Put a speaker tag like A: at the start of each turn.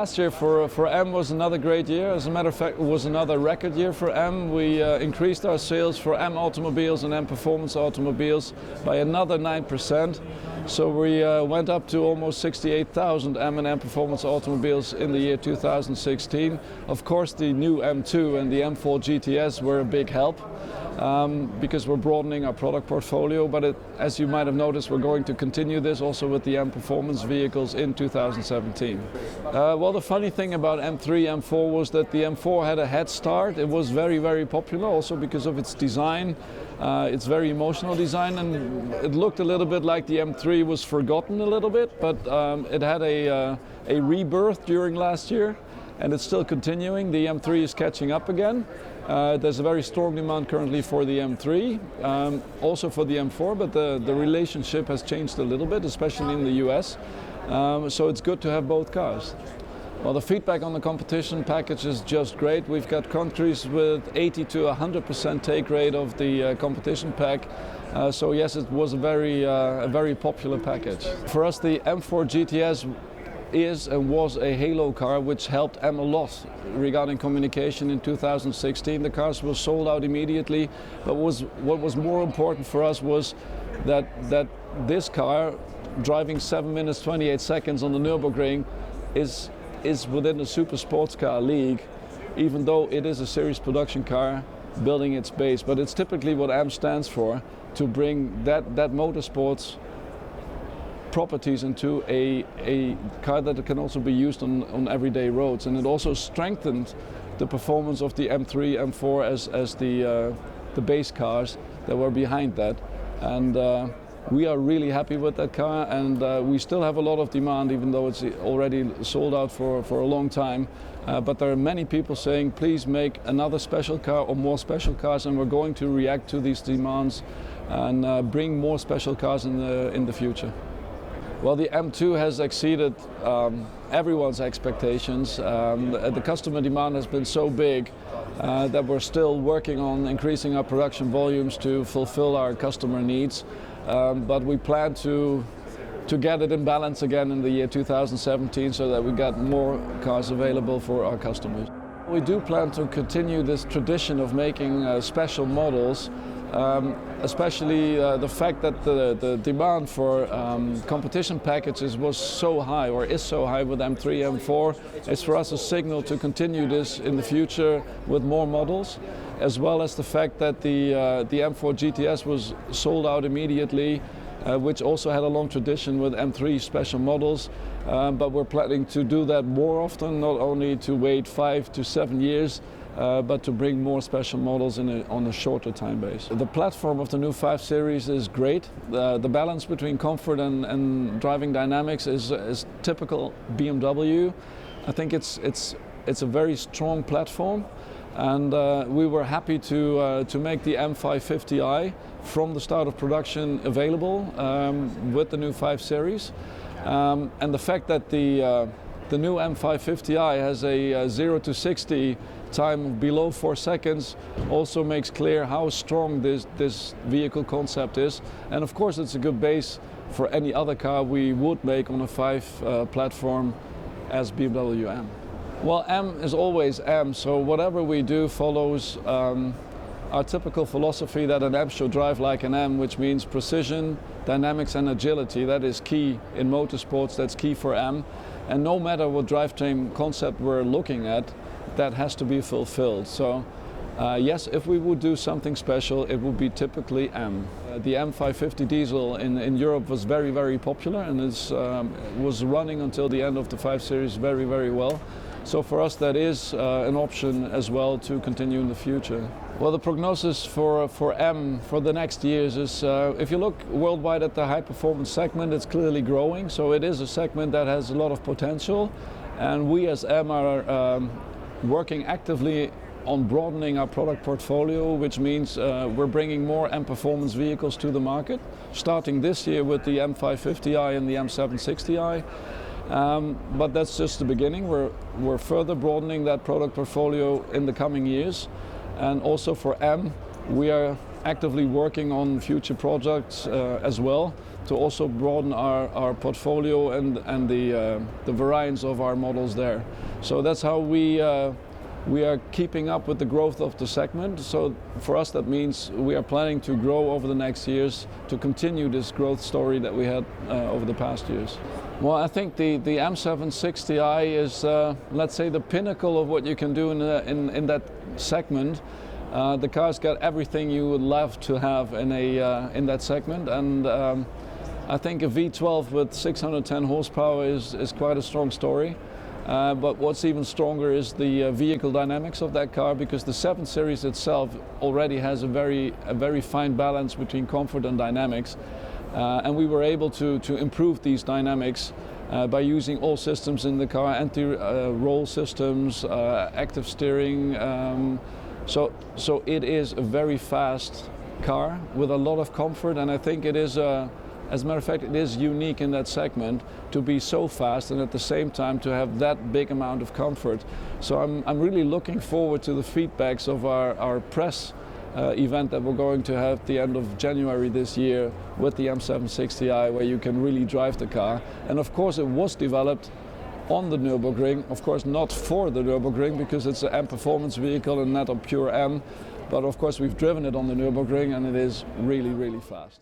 A: last year for M was another great year. As a matter of fact, it was another record year for M. We increased our sales for M automobiles and M performance automobiles by another 9%. So we went up to almost 68,000 M and M performance automobiles in the year 2016. Of course, the new M2 and the M4 GTS were a big help. Because we're broadening our product portfolio, but as you might have noticed, we're going to continue this also with the M performance vehicles in 2017. Well, the funny thing about M3, M4 was that the M4 had a head start. It was very, very popular also because of its design, its very emotional design, and it looked a little bit like the M3 was forgotten a little bit, but it had a rebirth during last year, and it's still continuing. The M3 is catching up again. There's a very strong demand currently for the M3, also for the M4, but the relationship has changed a little bit, especially in the US. So it's good to have both cars. Well, the feedback on the competition package is just great. We've got countries with 80 to 100% take rate of the competition pack. So yes, it was a very popular package. For us, the M4 GTS is and was a halo car which helped M a lot regarding communication in 2016. The cars were sold out immediately, but what was more important for us was that this car, driving 7 minutes 28 seconds on the Nürburgring, is within the super sports car league, even though it is a series production car building its base. But it's typically what M stands for, to bring that motorsports properties into a car that can also be used on everyday roads, and it also strengthened the performance of the M3, M4 as the base cars that were behind that, and we are really happy with that car, and we still have a lot of demand, even though it's already sold out for a long time. But there are many people saying, please make another special car or more special cars, and we're going to react to these demands and bring more special cars in the future. Well, the M2 has exceeded everyone's expectations. The customer demand has been so big that we're still working on increasing our production volumes to fulfill our customer needs. But we plan to get it in balance again in the year 2017 so that we got more cars available for our customers. We do plan to continue this tradition of making special models. Especially the fact that the demand for competition packages was so high, or is so high with M3, M4, is for us a signal to continue this in the future with more models, as well as the fact that the M4 GTS was sold out immediately, which also had a long tradition with M3 special models. But we're planning to do that more often, not only to wait 5 to 7 years, but to bring more special models on a shorter time base. The platform of the new 5 Series is great. The balance between comfort and driving dynamics is typical BMW. I think it's a very strong platform, and we were happy to make the M550i from the start of production available with the new 5 Series. And the fact that the new M550i has a 0 to 60 time of below 4 seconds also makes clear how strong this vehicle concept is. And of course it's a good base for any other car we would make on a 5 platform as BMW M. Well, M is always M, so whatever we do follows our typical philosophy that an M should drive like an M, which means precision, dynamics and agility. That is key in motorsports, that's key for M. And no matter what drivetrain concept we're looking at, that has to be fulfilled. So yes, if we would do something special, it would be typically M. The M550 diesel in Europe was very, very popular, and was running until the end of the 5 Series very, very well. So for us that is an option as well to continue in the future. Well, the prognosis for M for the next years is, if you look worldwide at the high performance segment, it's clearly growing. So it is a segment that has a lot of potential, and we as M are working actively on broadening our product portfolio, which means we're bringing more M performance vehicles to the market, starting this year with the M550i and the M760i. But that's just the beginning. We're further broadening that product portfolio in the coming years. And also for M, we are actively working on future projects as well to also broaden our portfolio and the variants of our models there. So that's how we are keeping up with the growth of the segment. So for us that means we are planning to grow over the next years to continue this growth story that we had over the past years. Well, I think the M760i is, let's say, the pinnacle of what you can do in that segment. The car's got everything you would love to have in that segment, and I think a V12 with 610 horsepower is quite a strong story. But what's even stronger is the vehicle dynamics of that car, because the 7 Series itself already has a very fine balance between comfort and dynamics. And we were able to improve these dynamics by using all systems in the car, anti-roll systems, active steering. So it is a very fast car with a lot of comfort, and I think it is, as a matter of fact, it is unique in that segment to be so fast and at the same time to have that big amount of comfort. So I'm really looking forward to the feedbacks of our press event that we're going to have at the end of January this year with the M760i, where you can really drive the car. And of course it was developed on the Nürburgring, of course not for the Nürburgring because it's an M performance vehicle and not a pure M, but of course we've driven it on the Nürburgring and it is really, really fast.